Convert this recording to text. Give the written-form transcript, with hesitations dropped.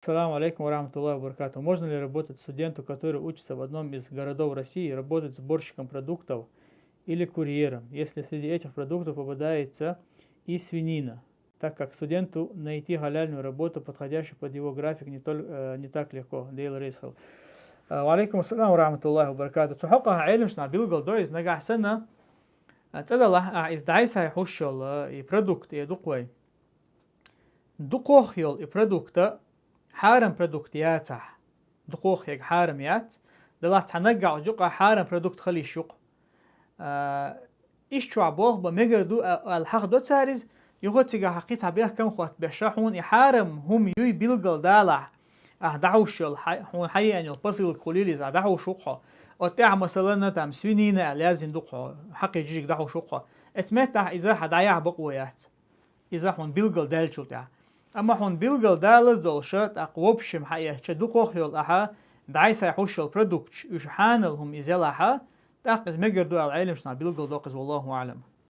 Ассаламу алейкум варахматуллахи вабаракату. Можно ли работать студенту, который учится в одном из городов России, работать сборщиком продуктов или курьером, если среди этих продуктов попадается и свинина, так как студенту найти халяльную работу, подходящую под его график, не так легко. Дейл Рейсхал. Алейкум ассаламу варахматуллахи вабаракату. Цухака айлмшна билгал дойз нагах сана. Цадаллах из дайса хушшал и продукт и дуквай. Дукохил и продукта حارم برودكتياته دقوق هيك حارميات دلات هنقع جوقا حارم برودكت خلي الشوق إيش شو عبوه بمجر دو الحق دو تاريز يغوتيغا حقيقة بيه كم خوات بشاحون يحارم هم يوي بيلقل دالع دعوش هون حقيقة يعني البصل الكوليليز دعو شوقها وتاع مثلا تام سوينينا لازم دقها حقي جيك دعو شوقها اتمتع إذا حدايع بقويات إذا هون بيلقل دالشو تاع أما هون بيلقل دالز دولشات أقوبشم حقيقة شدوقوخ يول أحا دعيسا يحوش البرودكت يشحان لهم إزالها تاقز مجر دو العلم شنا بيلقل دوقز والله أعلم.